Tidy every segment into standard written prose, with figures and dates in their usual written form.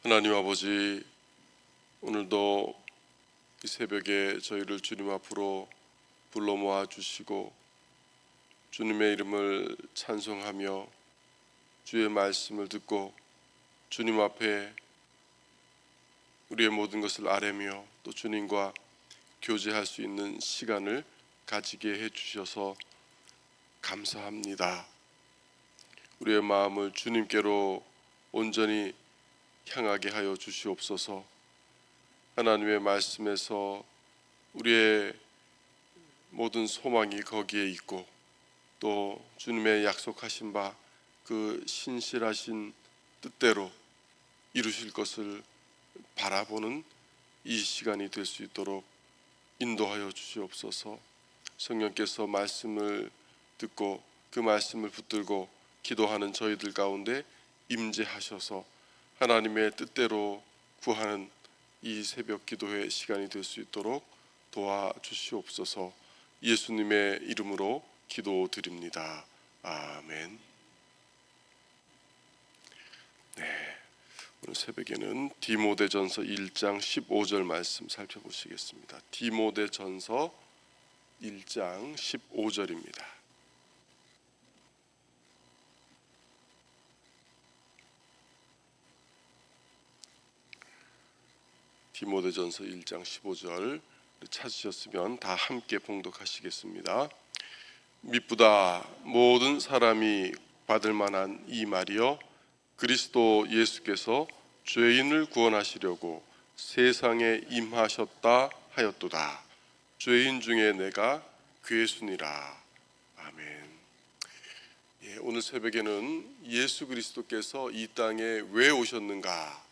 하나님 아버지, 오늘도 이 새벽에 저희를 주님 앞으로 불러 모아 주시고 주님의 이름을 찬송하며 주의 말씀을 듣고 주님 앞에 우리의 모든 것을 아뢰며 또 주님과 교제할 수 있는 시간을 가지게 해주셔서 감사합니다. 우리의 마음을 주님께로 온전히 향하게 하여 주시옵소서. 하나님의 말씀에서 우리의 모든 소망이 거기에 있고 또 주님의 약속하신 바 그 신실하신 뜻대로 이루실 것을 바라보는 이 시간이 될 수 있도록 인도하여 주시옵소서. 성령께서 말씀을 듣고 그 말씀을 붙들고 기도하는 저희들 가운데 임재하셔서 하나님의 뜻대로 구하는 이 새벽 기도의 시간이 될 수 있도록 도와주시옵소서. 예수님의 이름으로 기도드립니다. 아멘. 네, 오늘 새벽에는 디모데전서 1장 15절 말씀 살펴보시겠습니다. 디모데전서 1장 15절입니다. 디모데전서 1장 15절 찾으셨으면 다 함께 봉독하시겠습니다. 미쁘다 모든 사람이 받을 만한 이 말이여, 그리스도 예수께서 죄인을 구원하시려고 세상에 임하셨다 하였도다. 죄인 중에 내가 괴순이라. 아멘. 오늘 새벽에는 예수 그리스도께서 이 땅에 왜 오셨는가,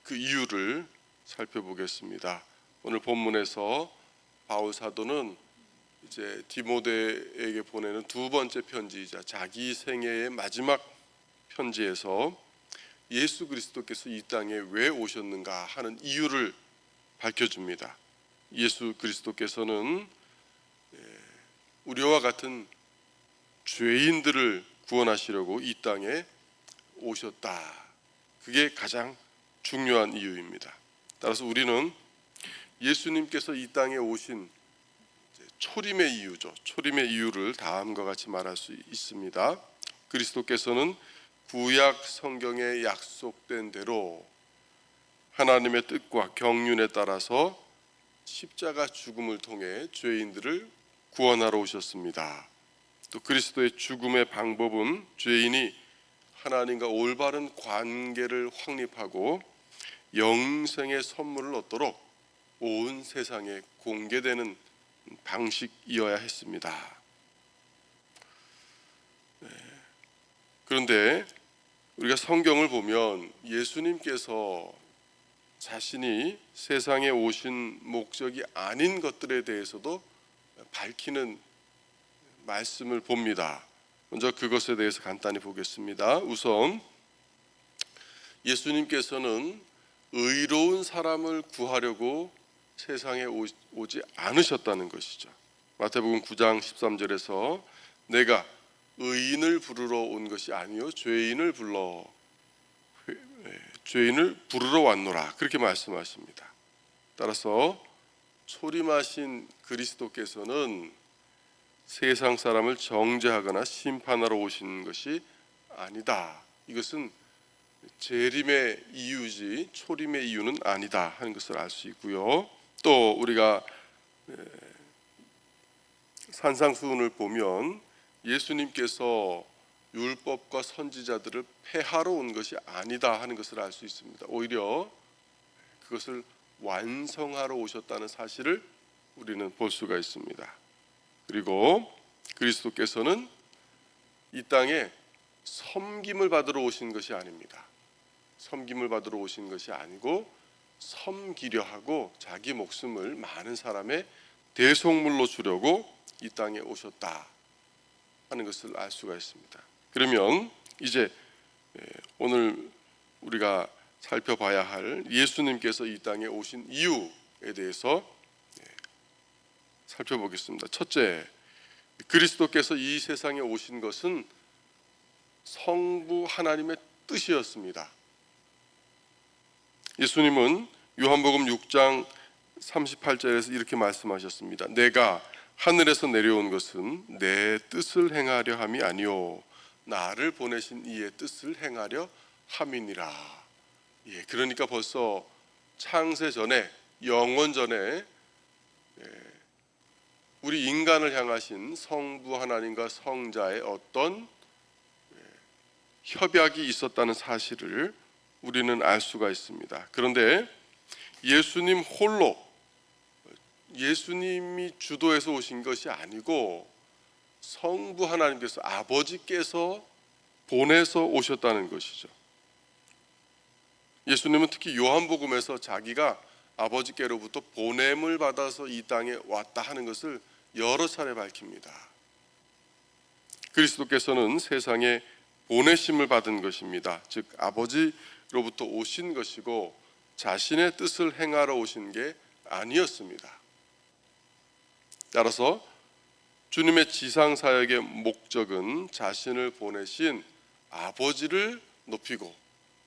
그 이유를 살펴보겠습니다. 오늘 본문에서 바울 사도는 이제 디모데에게 보내는 두 번째 편지이자 자기 생애의 마지막 편지에서 예수 그리스도께서 이 땅에 왜 오셨는가 하는 이유를 밝혀줍니다. 예수 그리스도께서는 우리와 같은 죄인들을 구원하시려고 이 땅에 오셨다. 그게 가장 중요한 이유입니다. 따라서 우리는 예수님께서 이 땅에 오신 초림의 이유죠. 초림의 이유를 다음과 같이 말할 수 있습니다. 그리스도께서는 구약 성경에 약속된 대로 하나님의 뜻과 경륜에 따라서 십자가 죽음을 통해 죄인들을 구원하러 오셨습니다. 또 그리스도의 죽음의 방법은 죄인이 하나님과 올바른 관계를 확립하고 영생의 선물을 얻도록 온 세상에 공개되는 방식이어야 했습니다. 그런데 우리가 성경을 보면 예수님께서 자신이 세상에 오신 목적이 아닌 것들에 대해서도 밝히는 말씀을 봅니다. 먼저 그것에 대해서 간단히 보겠습니다. 우선 예수님께서는 의로운 사람을 구하려고 세상에 오지 않으셨다는 것이죠. 마태복음 9장 13절에서 내가 의인을 부르러 온 것이 아니요 죄인을 부르러 왔노라, 그렇게 말씀하십니다. 따라서 초림하신 그리스도께서는 세상 사람을 정죄하거나 심판하러 오신 것이 아니다. 이것은 재림의 이유지 초림의 이유는 아니다 하는 것을 알 수 있고요. 또 우리가 산상수훈을 보면 예수님께서 율법과 선지자들을 폐하러 온 것이 아니다 하는 것을 알 수 있습니다. 오히려 그것을 완성하러 오셨다는 사실을 우리는 볼 수가 있습니다. 그리고 그리스도께서는 이 땅에 섬김을 받으러 오신 것이 아닙니다. 섬김을 받으러 오신 것이 아니고 섬기려 하고 자기 목숨을 많은 사람의 대속물로 주려고 이 땅에 오셨다 하는 것을 알 수가 있습니다. 그러면 이제 오늘 우리가 살펴봐야 할 예수님께서 이 땅에 오신 이유에 대해서 살펴보겠습니다. 첫째, 그리스도께서 이 세상에 오신 것은 성부 하나님의 뜻이었습니다. 예수님은 요한복음 6장 38절에서 이렇게 말씀하셨습니다. 내가 하늘에서 내려온 것은 내 뜻을 행하려 함이 아니요 나를 보내신 이의 뜻을 행하려 함이니라. 그러니까 벌써 창세 전에, 영원 전에 우리 인간을 향하신 성부 하나님과 성자의 어떤 협약이 있었다는 사실을 우리는 알 수가 있습니다. 그런데 예수님 홀로, 예수님이 주도해서 오신 것이 아니고 성부 하나님께서, 아버지께서 보내서 오셨다는 것이죠. 예수님은 특히 요한복음에서 자기가 아버지께로부터 보냄을 받아서 이 땅에 왔다 하는 것을 여러 차례 밝힙니다. 그리스도께서는 세상에 보내심을 받은 것입니다. 즉 아버지로부터 오신 것이고 자신의 뜻을 행하러 오신 게 아니었습니다. 따라서 주님의 지상 사역의 목적은 자신을 보내신 아버지를 높이고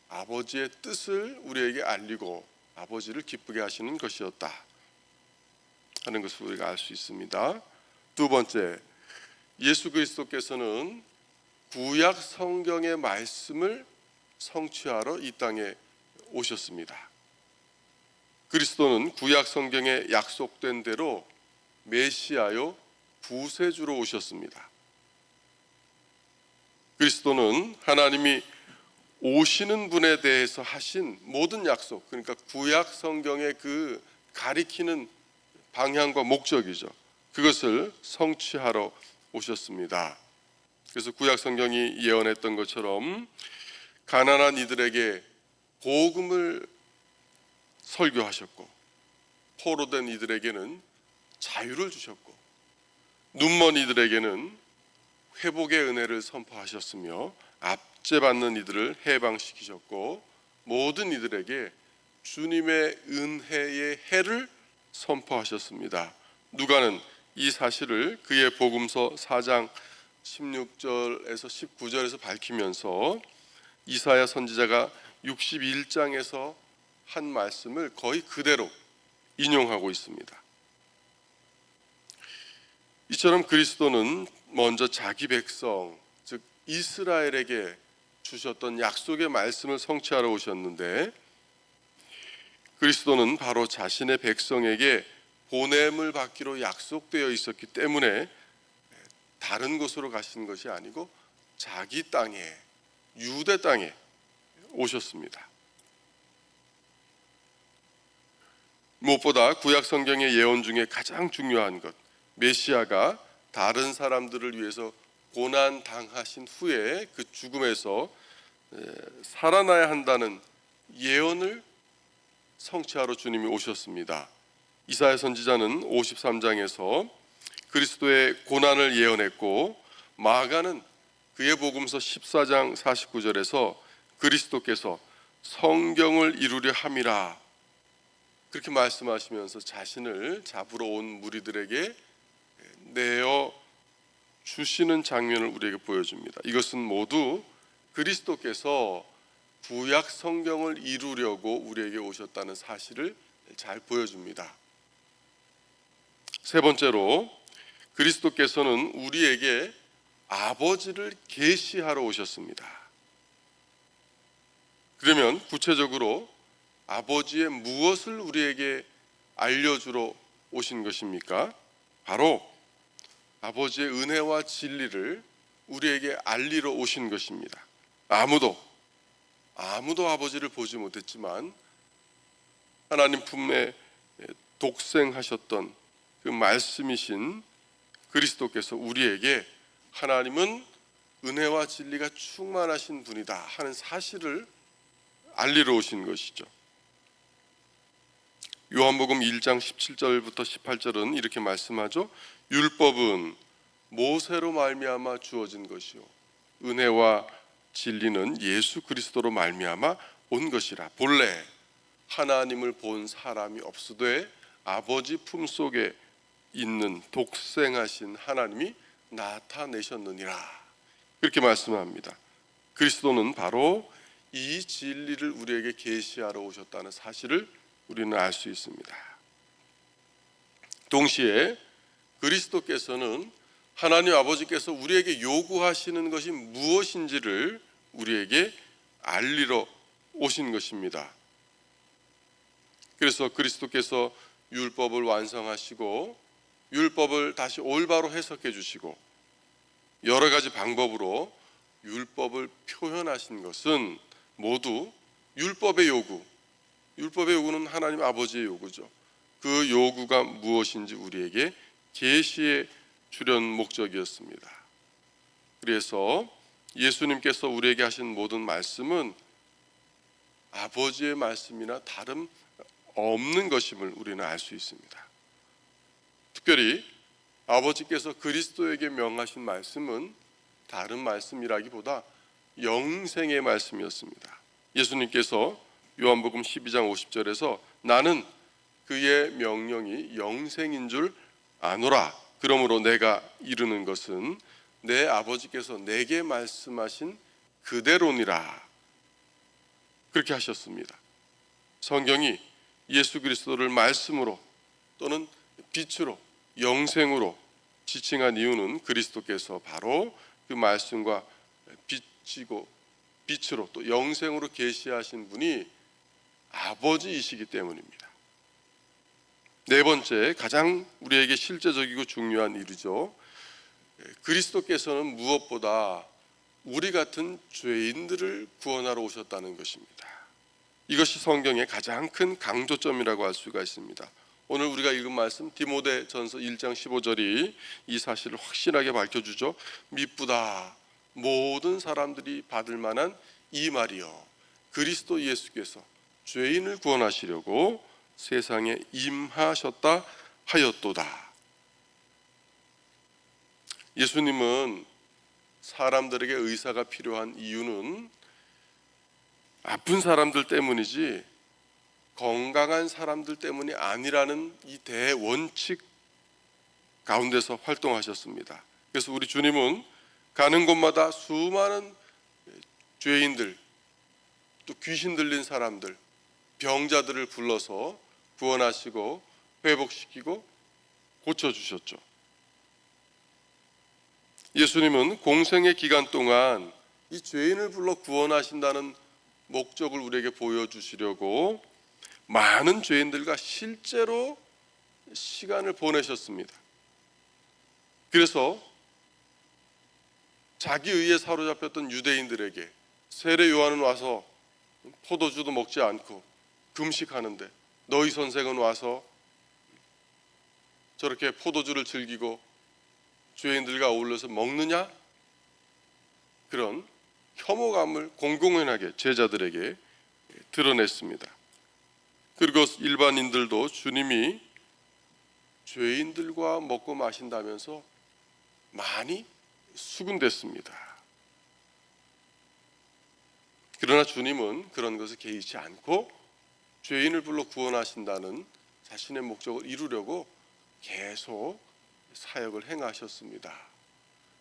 아버지의 뜻을 우리에게 알리고 아버지를 기쁘게 하시는 것이었다 하는 것을 우리가 알 수 있습니다. 두 번째, 예수 그리스도께서는 구약 성경의 말씀을 성취하러 이 땅에 오셨습니다. 그리스도는 구약 성경에 약속된 대로 메시아요 구세주로 오셨습니다. 그리스도는 하나님이 오시는 분에 대해서 하신 모든 약속, 그러니까 구약 성경의 그 가리키는 방향과 목적이죠. 그것을 성취하러 오셨습니다. 그래서 구약 성경이 예언했던 것처럼 가난한 이들에게 복음을 설교하셨고 포로된 이들에게는 자유를 주셨고 눈먼 이들에게는 회복의 은혜를 선포하셨으며 압제받는 이들을 해방시키셨고 모든 이들에게 주님의 은혜의 해를 선포하셨습니다. 누가는 이 사실을 그의 복음서 4장 16절에서 19절에서 밝히면서 이사야 선지자가 61장에서 한 말씀을 거의 그대로 인용하고 있습니다. 이처럼 그리스도는 먼저 자기 백성, 즉 이스라엘에게 주셨던 약속의 말씀을 성취하러 오셨는데 그리스도는 바로 자신의 백성에게 보냄을 받기로 약속되어 있었기 때문에 다른 곳으로 가신 것이 아니고 자기 땅에, 유대 땅에 오셨습니다. 무엇보다 구약 성경의 예언 중에 가장 중요한 것, 메시아가 다른 사람들을 위해서 고난 당하신 후에 그 죽음에서 살아나야 한다는 예언을 성취하러 주님이 오셨습니다. 이사야 선지자는 53장에서 그리스도의 고난을 예언했고 마가는 그의 복음서 14장 49절에서 그리스도께서 성경을 이루려 함이라 그렇게 말씀하시면서 자신을 잡으러 온 무리들에게 내어 주시는 장면을 우리에게 보여줍니다. 이것은 모두 그리스도께서 구약 성경을 이루려고 우리에게 오셨다는 사실을 잘 보여줍니다. 세 번째로 그리스도께서는 우리에게 아버지를 계시하러 오셨습니다. 그러면 구체적으로 아버지의 무엇을 우리에게 알려주러 오신 것입니까? 바로 아버지의 은혜와 진리를 우리에게 알리러 오신 것입니다. 아무도 아버지를 보지 못했지만 하나님 품에 독생하셨던 그 말씀이신 그리스도께서 우리에게 하나님은 은혜와 진리가 충만하신 분이다 하는 사실을 알리러 오신 것이죠. 요한복음 1장 17절부터 18절은 이렇게 말씀하죠. 율법은 모세로 말미암아 주어진 것이요 은혜와 진리는 예수 그리스도로 말미암아 온 것이라. 본래 하나님을 본 사람이 없으되 아버지 품속에 있는 독생하신 하나님이 나타내셨느니라. 그렇게 말씀합니다. 그리스도는 바로 이 진리를 우리에게 계시하러 오셨다는 사실을 우리는 알 수 있습니다. 동시에 그리스도께서는 하나님 아버지께서 우리에게 요구하시는 것이 무엇인지를 우리에게 알리러 오신 것입니다. 그래서 그리스도께서 율법을 완성하시고 율법을 다시 올바로 해석해 주시고 여러 가지 방법으로 율법을 표현하신 것은 모두 율법의 요구, 율법의 요구는 하나님 아버지의 요구죠. 그 요구가 무엇인지 우리에게 계시해 주려는 목적이었습니다. 그래서 예수님께서 우리에게 하신 모든 말씀은 아버지의 말씀이나 다름 없는 것임을 우리는 알 수 있습니다. 특별히 아버지께서 그리스도에게 명하신 말씀은 다른 말씀이라기보다 영생의 말씀이었습니다. 예수님께서 요한복음 12장 50절에서 나는 그의 명령이 영생인 줄 아노라. 그러므로 내가 이르는 것은 내 아버지께서 내게 말씀하신 그대로니라. 그렇게 하셨습니다. 성경이 예수 그리스도를 말씀으로 또는 빛으로 영생으로 지칭한 이유는 그리스도께서 바로 그 말씀과 빛이고 빛으로 또 영생으로 계시하신 분이 아버지이시기 때문입니다. 네 번째, 가장 우리에게 실제적이고 중요한 일이죠. 그리스도께서는 무엇보다 우리 같은 죄인들을 구원하러 오셨다는 것입니다. 이것이 성경의 가장 큰 강조점이라고 할 수가 있습니다. 오늘 우리가 읽은 말씀 디모데전서 1장 15절이 이 사실을 확실하게 밝혀주죠. 미쁘다 모든 사람들이 받을 만한 이 말이요 그리스도 예수께서 죄인을 구원하시려고 세상에 임하셨다 하였도다. 예수님은 사람들에게 의사가 필요한 이유는 아픈 사람들 때문이지 건강한 사람들 때문이 아니라는 이 대원칙 가운데서 활동하셨습니다. 그래서 우리 주님은 가는 곳마다 수많은 죄인들 또 귀신 들린 사람들 병자들을 불러서 구원하시고 회복시키고 고쳐주셨죠. 예수님은 공생의 기간 동안 이 죄인을 불러 구원하신다는 목적을 우리에게 보여주시려고 많은 죄인들과 실제로 시간을 보내셨습니다. 그래서 자기 의에 사로잡혔던 유대인들에게 세례 요한은 와서 포도주도 먹지 않고 금식하는데 너희 선생은 와서 저렇게 포도주를 즐기고 죄인들과 어울려서 먹느냐? 그런 혐오감을 공공연하게 제자들에게 드러냈습니다. 그리고 일반인들도 주님이 죄인들과 먹고 마신다면서 많이 수군댔습니다. 그러나 주님은 그런 것을 개의치 않고 죄인을 불러 구원하신다는 자신의 목적을 이루려고 계속 사역을 행하셨습니다.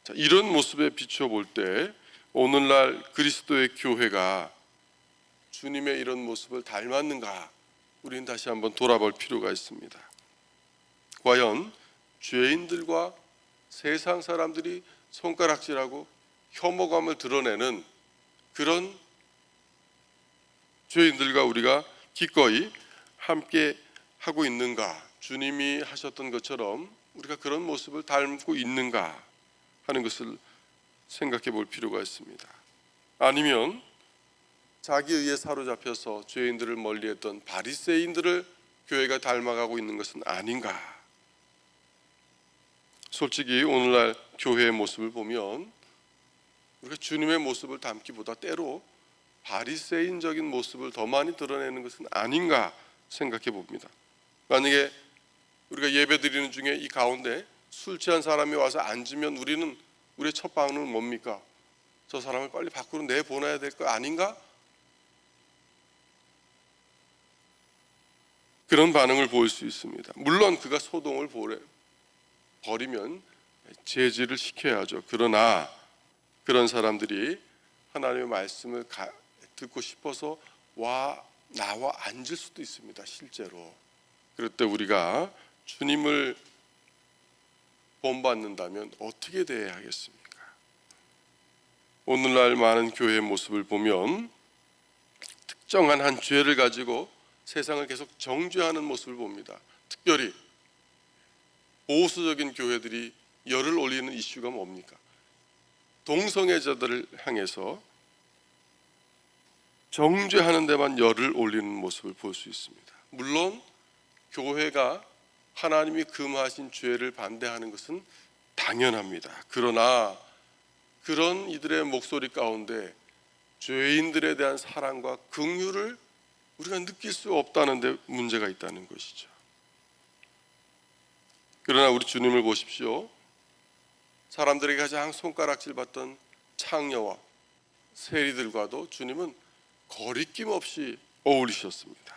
자, 이런 모습에 비추어 볼 때 오늘날 그리스도의 교회가 주님의 이런 모습을 닮았는가 우리는 다시 한번 돌아볼 필요가 있습니다. 과연 죄인들과 세상 사람들이 손가락질하고 혐오감을 드러내는 그런 죄인들과 우리가 기꺼이 함께 하고 있는가? 주님이 하셨던 것처럼 우리가 그런 모습을 닮고 있는가 하는 것을 생각해 볼 필요가 있습니다. 아니면 자기 의에 사로잡혀서 죄인들을 멀리했던 바리새인들을 교회가 닮아가고 있는 것은 아닌가? 솔직히 오늘날 교회의 모습을 보면 우리가 주님의 모습을 담기보다 때로 바리새인적인 모습을 더 많이 드러내는 것은 아닌가 생각해 봅니다. 만약에 우리가 예배 드리는 중에 이 가운데 술 취한 사람이 와서 앉으면 우리의 첫 반응은 뭡니까? 저 사람을 빨리 밖으로 내보내야 될 거 아닌가? 그런 반응을 보일 수 있습니다. 물론 그가 소동을 벌이면 제지를 시켜야죠. 그러나 그런 사람들이 하나님의 말씀을 듣고 싶어서 나와 앉을 수도 있습니다. 실제로. 그럴 때 우리가 주님을 본받는다면 어떻게 대해야 하겠습니까? 오늘날 많은 교회의 모습을 보면 특정한 한 죄를 가지고 세상을 계속 정죄하는 모습을 봅니다. 특별히 보수적인 교회들이 열을 올리는 이슈가 뭡니까? 동성애자들을 향해서 정죄하는 데만 열을 올리는 모습을 볼 수 있습니다. 물론 교회가 하나님이 금하신 죄를 반대하는 것은 당연합니다. 그러나 그런 이들의 목소리 가운데 죄인들에 대한 사랑과 긍휼을 우리가 느낄 수 없다는 데 문제가 있다는 것이죠. 그러나 우리 주님을 보십시오. 사람들에게 가장 손가락질 받던 창녀와 세리들과도 주님은 거리낌 없이 어울리셨습니다.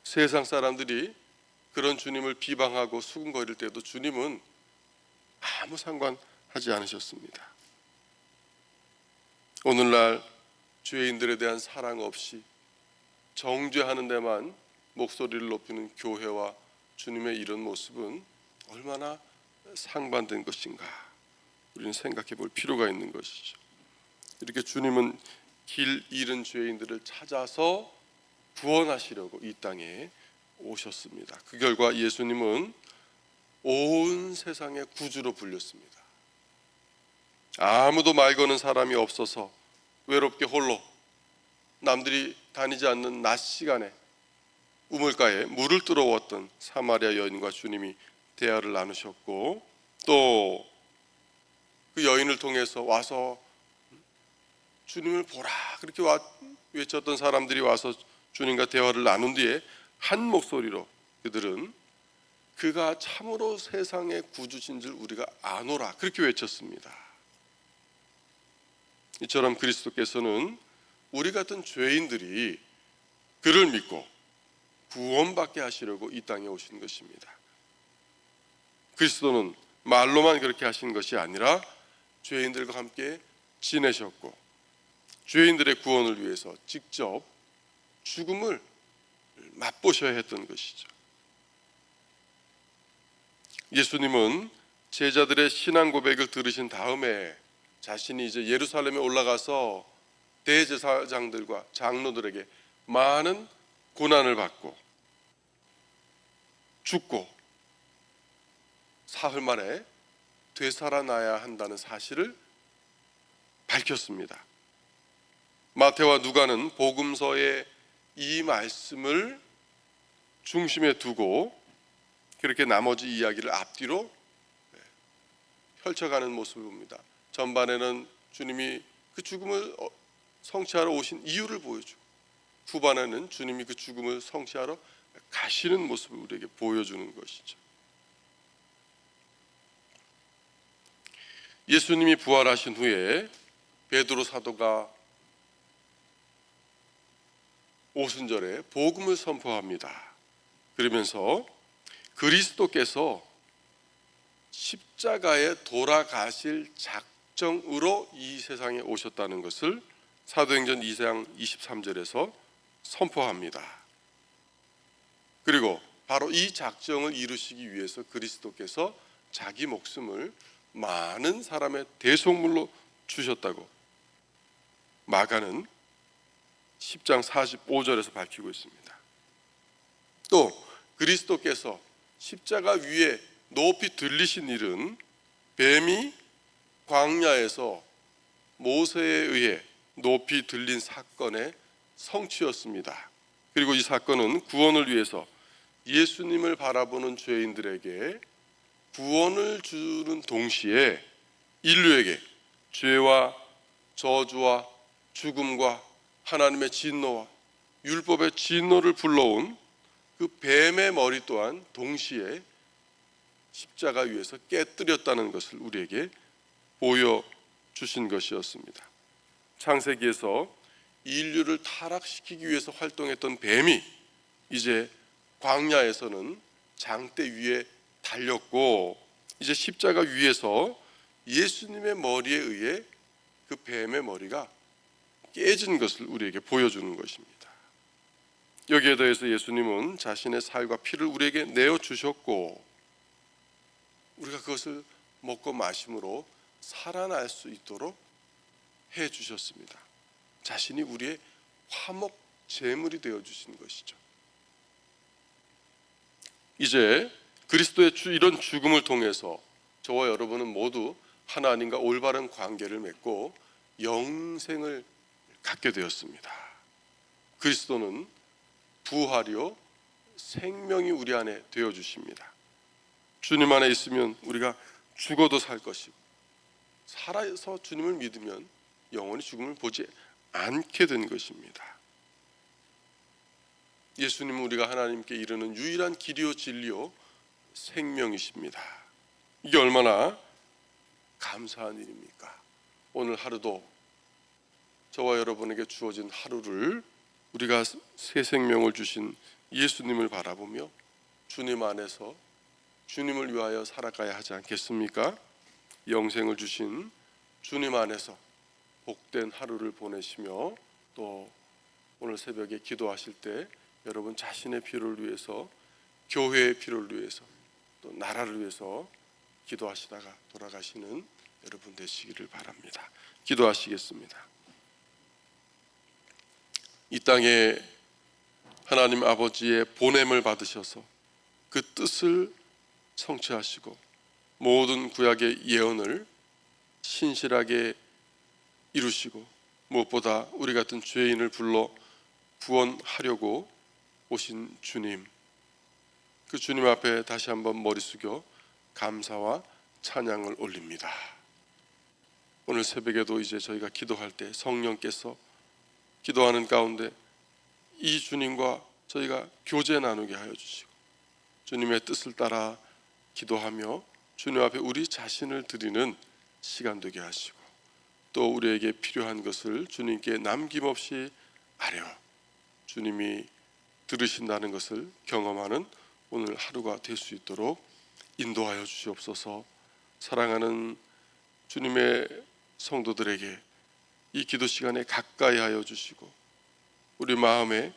세상 사람들이 그런 주님을 비방하고 수군거릴 때도 주님은 아무 상관하지 않으셨습니다. 오늘날 죄인들에 대한 사랑 없이 정죄하는 데만 목소리를 높이는 교회와 주님의 이런 모습은 얼마나 상반된 것인가 우리는 생각해 볼 필요가 있는 것이죠. 이렇게 주님은 길 잃은 죄인들을 찾아서 구원하시려고 이 땅에 오셨습니다. 그 결과 예수님은 온 세상의 구주로 불렸습니다. 아무도 말 거는 사람이 없어서 외롭게 홀로 남들이 다니지 않는 낮 시간에 우물가에 물을 들어왔던 사마리아 여인과 주님이 대화를 나누셨고, 또 그 여인을 통해서 와서 주님을 보라 그렇게 외쳤던 사람들이 와서 주님과 대화를 나눈 뒤에 한 목소리로 그들은 그가 참으로 세상의 구주신 줄 우리가 아노라 그렇게 외쳤습니다. 이처럼 그리스도께서는 우리 같은 죄인들이 그를 믿고 구원받게 하시려고 이 땅에 오신 것입니다. 그리스도는 말로만 그렇게 하신 것이 아니라 죄인들과 함께 지내셨고 죄인들의 구원을 위해서 직접 죽음을 맛보셔야 했던 것이죠. 예수님은 제자들의 신앙 고백을 들으신 다음에 자신이 이제 예루살렘에 올라가서 대제사장들과 장로들에게 많은 고난을 받고 죽고 사흘 만에 되살아나야 한다는 사실을 밝혔습니다. 마태와 누가는 복음서의 이 말씀을 중심에 두고 그렇게 나머지 이야기를 앞뒤로 펼쳐가는 모습을 봅니다. 전반에는 주님이 그 죽음을 성취하러 오신 이유를 보여주고, 후반에는 주님이 그 죽음을 성취하러 가시는 모습을 우리에게 보여주는 것이죠. 예수님이 부활하신 후에 베드로 사도가 오순절에 복음을 선포합니다. 그러면서 그리스도께서 십자가에 돌아가실 작정으로 이 세상에 오셨다는 것을 사도행전 2장 23절에서 선포합니다. 그리고 바로 이 작정을 이루시기 위해서 그리스도께서 자기 목숨을 많은 사람의 대속물로 주셨다고 마가는 10장 45절에서 밝히고 있습니다. 또 그리스도께서 십자가 위에 높이 들리신 일은 뱀이 광야에서 모세에 의해 높이 들린 사건의 성취였습니다. 그리고 이 사건은 구원을 위해서 예수님을 바라보는 죄인들에게 구원을 주는 동시에 인류에게 죄와 저주와 죽음과 하나님의 진노와 율법의 진노를 불러온 그 뱀의 머리 또한 동시에 십자가 위에서 깨뜨렸다는 것을 우리에게 보여주신 것이었습니다. 창세기에서 인류를 타락시키기 위해서 활동했던 뱀이 이제 광야에서는 장대 위에 달렸고, 이제 십자가 위에서 예수님의 머리에 의해 그 뱀의 머리가 깨진 것을 우리에게 보여주는 것입니다. 여기에 더해서 예수님은 자신의 살과 피를 우리에게 내어주셨고 우리가 그것을 먹고 마심으로 살아날 수 있도록 해주셨습니다. 자신이 우리의 화목 제물이 되어주신 것이죠. 이제 그리스도의 이런 죽음을 통해서 저와 여러분은 모두 하나님과 올바른 관계를 맺고 영생을 갖게 되었습니다. 그리스도는 부활이요 생명이 우리 안에 되어주십니다. 주님 안에 있으면 우리가 죽어도 살 것이고 살아서 주님을 믿으면 영원히 죽음을 보지 않게 된 것입니다. 예수님은 우리가 하나님께 이르는 유일한 길이요 진리요 생명이십니다. 이게 얼마나 감사한 일입니까? 오늘 하루도 저와 여러분에게 주어진 하루를 우리가 새 생명을 주신 예수님을 바라보며 주님 안에서 주님을 위하여 살아가야 하지 않겠습니까? 영생을 주신 주님 안에서 복된 하루를 보내시며 또 오늘 새벽에 기도하실 때 여러분 자신의 필요를 위해서 교회의 필요를 위해서 또 나라를 위해서 기도하시다가 돌아가시는 여러분 되시기를 바랍니다. 기도하시겠습니다. 이 땅에 하나님 아버지의 보냄을 받으셔서 그 뜻을 성취하시고 모든 구약의 예언을 신실하게 이루시고 무엇보다 우리 같은 죄인을 불러 구원하려고 오신 주님, 그 주님 앞에 다시 한번 머리 숙여 감사와 찬양을 올립니다. 오늘 새벽에도 이제 저희가 기도할 때 성령께서 기도하는 가운데 이 주님과 저희가 교제 나누게 하여 주시고 주님의 뜻을 따라 기도하며 주님 앞에 우리 자신을 드리는 시간 되게 하시고 또 우리에게 필요한 것을 주님께 남김없이 아뢰어 주님이 들으신다는 것을 경험하는 오늘 하루가 될 수 있도록 인도하여 주시옵소서. 사랑하는 주님의 성도들에게 이 기도 시간에 가까이 하여 주시고 우리 마음에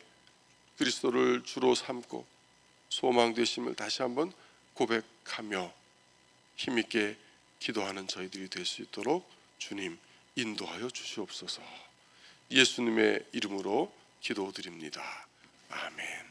그리스도를 주로 삼고 소망 되심을 다시 한번 고백하며 힘있게 기도하는 저희들이 될 수 있도록 주님 인도하여 주시옵소서. 예수님의 이름으로 기도드립니다. 아멘.